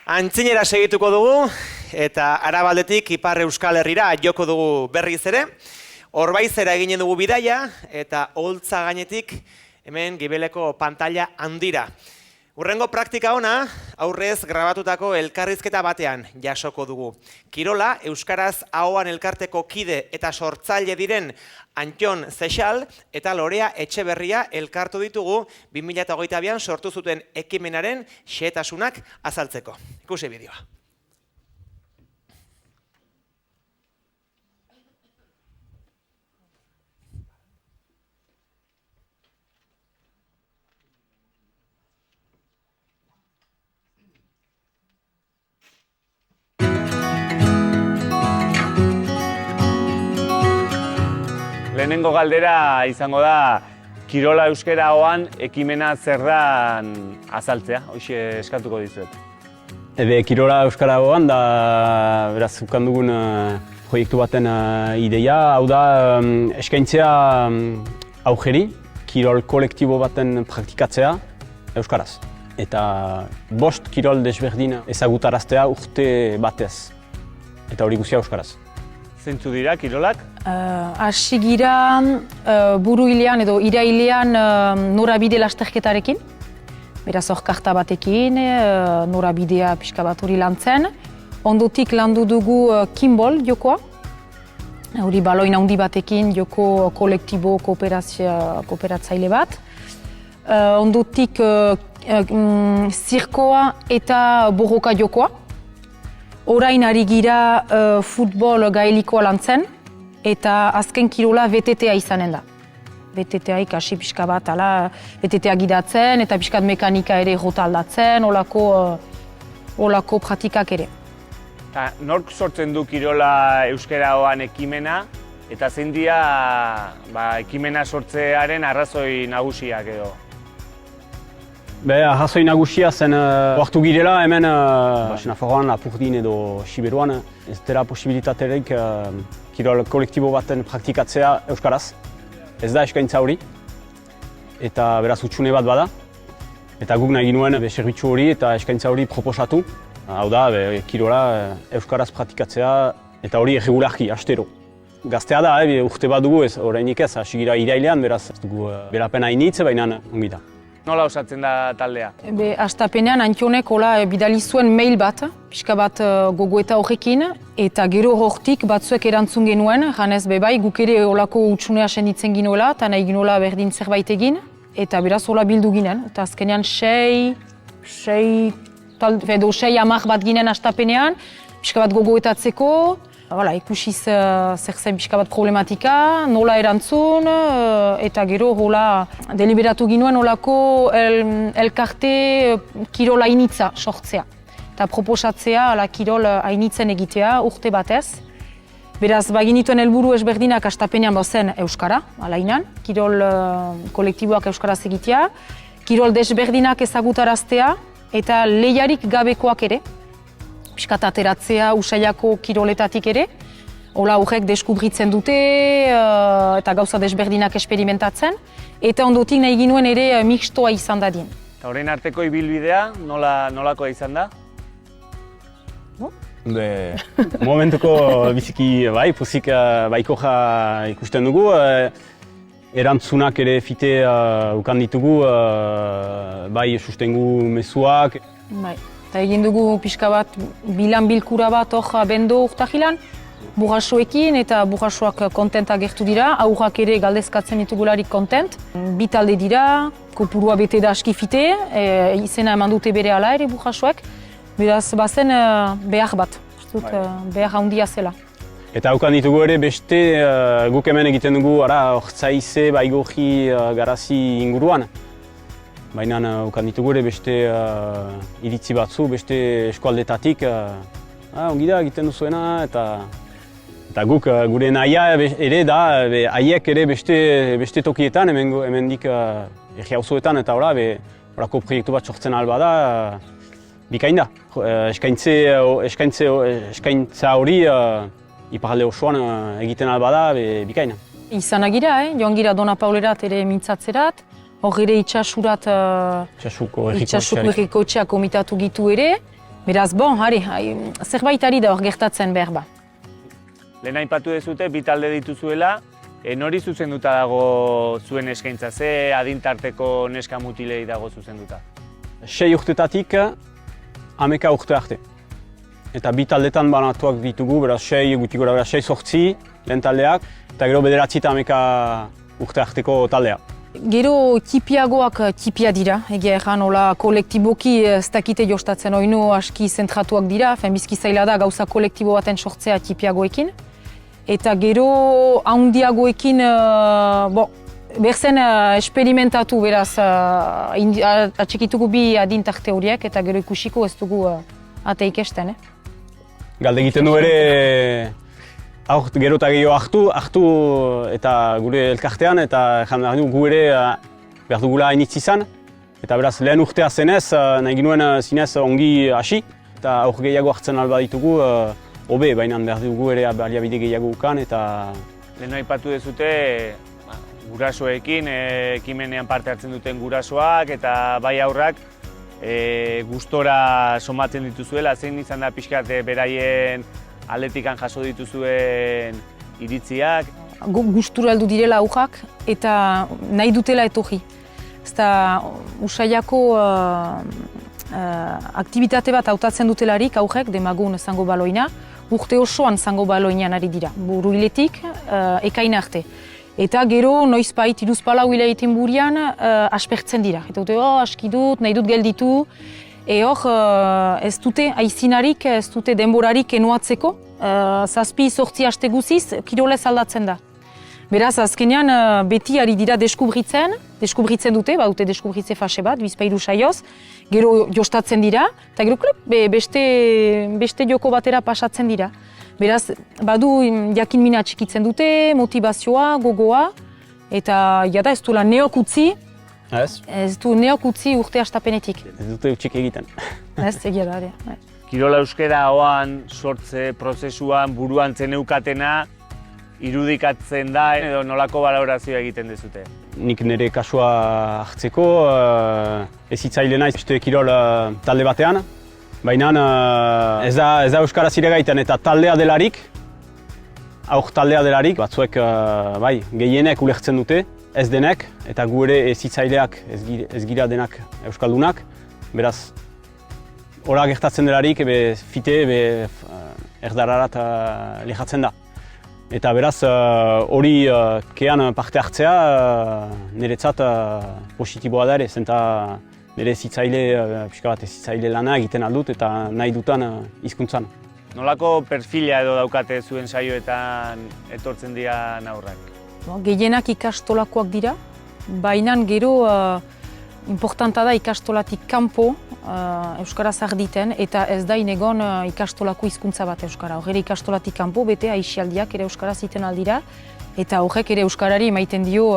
Antzinera segituko dugu, eta Arabaldetik Ipar Euskal Herrira joko dugu berriz ere. Orbaizera eginen dugu bidaia, eta Oholtza gainetik hemen gibeleko pantalla handira. Hurrengo praktika ona, aurrez grabatutako elkarrizketa batean jasoko dugu. Kirola, Euskaraz Ahoan elkarteko kide eta sortzaile diren Antxon Zexal eta Lorea Etxeberria elkartu ditugu 2022an sortu zuten ekimenaren xehetasunak azaltzeko. Ikusi bideoa. Lehenengo galdera izango da, Kirola Euskara Ahoan ekimena zer dan azaltzea, hoxe eskatuko dizuet. Kirola Euskara Ahoan da, beraz, ukan dugun proiektu baten ideia, hau da eskaintzea aujeri, kirol kolektibo baten praktikatzea Euskaraz. Eta 5 kirol desberdin ezagutaraztea urte batez, eta hori guztia Euskaraz. Zeintzu dira kirolak? Hasi gira buruilean edo irailean norabide lasterketarekin. Beraz hor karta batekin, norabidea pixka bat hori lantzen. Ondotik landu dugu kinball jokoa. Hori baloin handi batekin joko kolektibo kooperatzaile bat. Ondotik zirkoa eta borroka jokoa. Orain ari gira futbol gaelikoa lantzen, eta azken kirola VTTA izanen da. VTTA ikasi pixka bat, VTTA gidatzen, eta pixkat mekanika ere jota aldatzen, olako pratikak ere. Nork sortzen du Kirola Euskara Ahoan ekimena, eta zein dira ekimena sortzearen arrazoi nagusiak edo? Arrazoi nagusia zen oartu girela hemen Nafarroan, Lapurdin edo Siberuan ez dela posibilitaterik kirol kolektibo baten praktikatzea Euskaraz. Ez da eskaintza hori, eta beraz hutsune bat bada. Eta guk nahi ginuen zerbitzu hori eta eskaintza hori proposatu. Hau da, kirola Euskaraz praktikatzea eta hori erregularki, astero. Gaztea da, urte bat dugu ez, orainik ez, hasi gira irailean, beraz ez dugu berapen hainitze, baina ongi da. Nola osatzen da taldea? Hastapenean Antxonek bidali zuen mail bat, pixka bat gogoeta horrekin, eta gero hortik batzuek erantzun genuen, janez bebai guk ere olako utxunea senditzen ginoela, eta nahi ginoela berdin zerbait egin, eta beraz hola bildu ginen. Eta azkenean 6 amak bat ginen hastapenean, pixka bat gogoetatzeko, ikusiz zer zen pixka bat problematika, nola erantzun, eta gero hola deliberatu ginuen holako elkarte kirol hainitza sortzea. Eta proposatzea kirol hainitzen egitea urte batez. Beraz, baginituen helburu ezberdinak hastapenean bazen Euskara, alainan, kirol kolektiboak Euskaraz egitea, kirol desberdinak ezagutaraztea eta lehiarik gabekoak ere. Piskat ateratzea usaiako kiroletatik ere. Hola horrek deskubritzen dute eta gauza desberdinak esperimentatzen. Eta ondotik nahi ginuen ere mixtoa izan dadien. Eta horrein arteko ibilbidea nolakoa izan da? Momentuko biziki pozik baikoja ikusten dugu. Erantzunak ere fite ukan ditugu, sustengu mezuak. Eta egin dugu pixka bat bilan bilkura bat bendo urtahilan, burrasoekin eta burrasoak kontenta gertu dira, aurrak ere galdezkatzen ditugularik kontent. Bi talde dira, kopurua bete da aski fite, izena eman dute bere ala ere burrasoek. Beraz, bazen behar bat, behar handia zela. Eta haukan ditugu ere beste guk hemen egiten dugu Ortzaize, Baigorri, Garazi inguruan. Baina ukan ditugu ere beste iritzi batzu, beste eskualdetatik ongi da egiten duzuena eta guk gure nahia ere da haiek ere beste tokietan hemendik erri auzoetan eta horako proiektu bat sortzen alba da bikain da. Eskaintza hori iparalde osoan egiten alba da bikaina. Izan agira, joan gira Dona Paulerat ere mintzatzerat. Hor ere itxasurat, itxasuko errikotxea komitatu gitu ere. Beraz, zerbait ari da hor gertatzen behar ba. Lehen aipatu dezute, bi talde dituzuela, nori zuzenduta dago zuen eskaintza, ze adintarteko neska mutilei dago zuzenduta? 6 urtetatik 11 urte arte. Eta bi taldetan banatuak ditugu, beraz 6 guti gora, beraz 6-8 lehen taldeak, eta gero 9 eta 11 urte arteko taldea. Gero tipiagoak tipia dira, egia erran, hola kolektiboki ez dakite jostatzen oinu aski zentratuak dira, bizki zaila da gauza kolektibo baten sortzea tipiagoekin. Eta gero handiagoekin, berzen esperimentatu beraz, atxekitugu bi adintarte horiek eta gero ikusiko ez dugu ate ikesten. Galde egiten du ere, gero eta gehiago hartu eta gure elkartean, eta gu ere behar dugula hainitz izan. Eta beraz, lehen urtea zenez, nahi ginuen zinez ongi hasi, eta aur gehiago hartzen alba ditugu, hobe, baina behar dugu ere baliabide gehiago ukan, eta... Lehen aipatu dezute, gurasoekin, ekimenean parte hartzen duten gurasoak, eta bai aurrak, gustora somatzen dituzuela, zein izan da pixkat beraien aldetikan jaso dituzuen iritziak. Gustura heldu direla aurrak eta nahi dutela etorri. Ezta usaiako aktibitate bat hautatzen dutelarik aurrek, demagun zango baloina, urte osoan zango baloinan ari dira, buruiletik ekaina arte. Eta gero noizbait 3-4 hilabeteen burian aspertzen dira. Eta dute, aski dut, nahi dut gelditu. Hor, ez dute aizinarik, ez dute denborarik enuatzeko. 7-8 aste guziz, kirolez aldatzen da. Beraz, azkenean beti ari dira deskubritzen dute, dute deskubritze fase bat, 2-3 saioz, gero jostatzen dira, eta gero beste joko batera pasatzen dira. Beraz, badu jakin mina txikitzen dute, motivazioa, gogoa, eta jada ez duela neok utzi, ez du neok utzi urte hastapenetik. Ez dute utxik egiten. Ez, egia da, ere. Kirola euskera hoan, sortze prozesuan, buruan zeneukatena, irudikatzen da, edo nolako balorazioa egiten dezute? Nik nire kasua hartzeko, ez hitzaile naiz beste kirol talde batean. Baina ez da euskaraz iregaiten eta taldea delarik, aur taldea delarik, batzuek gehienek ulertzen dute, ez denek, eta gu ere ez hitzaileak ez gira denak euskaldunak. Beraz, hora gertatzen delarik, fite erdararat lehatzen da. Eta beraz, hori kean parte hartzea niretzat positiboa da ere, zenta nire zitzaile lana egiten aldut eta nahi dutan hizkuntzan. Nolako perfila edo daukate zuen saioetan etortzen dira aurrak? Gehienak ikastolakoak dira, baina gero importanta da ikastolatik kanpo euskaraz arditen eta ez da inegon ikastolako hizkuntza bat euskara. Horre ikastolatik kanpo bete aisialdiak ere euskaraz iten aldira eta horrek ere euskarari emaiten dio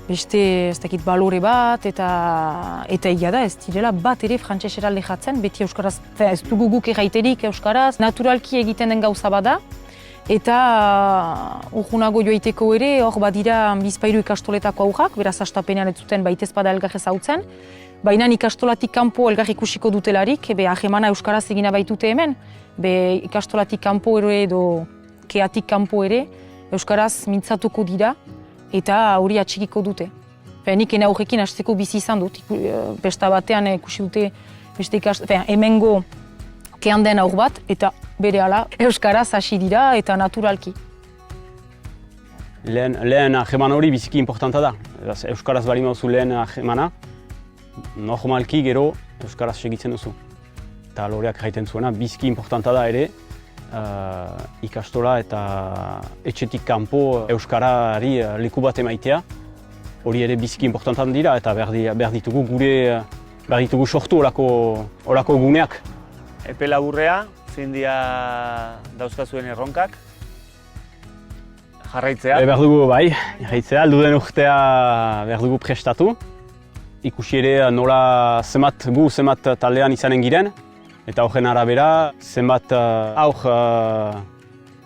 beste ez dakit balore bat eta egia da ez direla bat ere frantsesera lehatzen, beti euskaraz, ez dugu guk erraiterik euskaraz, naturalki egiten den gauza bada. Eta urgunago joaiteko ere, hor badira bizpairu ikastoletako aurrak, beraz hastapenean ez zuten baitez bada elgar ezautzen. Baina ikastolatik kanpo elgar ikusiko dutelarik, ahemana euskaraz egina baitute hemen. Ikastolatik kanpo ere edo keatik kanpo ere, euskaraz mintzatuko dira eta hori atxikiko dute. Nik ena horrekin hasteko bizi izan dut, besta batean ikusi dute hemengo kean den aur bat, eta berehala euskaraz hasi dira eta naturalki. Lehen aheman hori biziki importanta da. Euskaraz bali mauzu lehen ahemana, normalki gero euskaraz segitzen duzu. Eta loreak jaiten zuena, biziki importanta da ere, ikastola eta etxetik kanpo euskarari leku bat emaitea. Hori ere biziki importantan dira eta behar ditugu sortu horako guneak. Epe laburrea, zein dira dauzkazuen erronkak? Jarraitzea? Behar dugu jarraitzea, alduden urtea behar dugu prestatu. Ikusi ere nola zenbat taldean izanen giren. Eta horren arabera, zenbat aur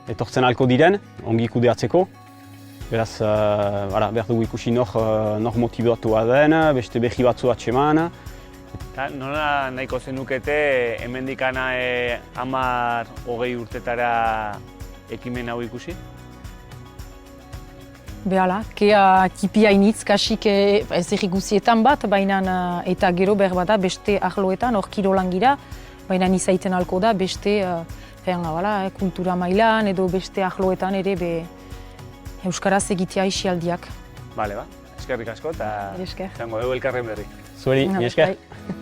etortzen halko diren, ongi kudeatzeko. Beraz, behar dugu ikusi nor motibatua den, beste behi batzu atseman. Eta nola nahiko zenukete hemendikana 10-20 urtetara ekimen hau ikusi? Behala, kea tipia initz, kasik ez erriguzietan bat, baina eta gero behar bada beste arloetan, hor kirolan gira, baina izaiten alko da beste kultura mailan edo beste arloetan ere euskaraz egitea isialdiak. Bale, eskerrik asko eta Esker. izango dugu elkarren berri. Zueri, mi esker. Bai.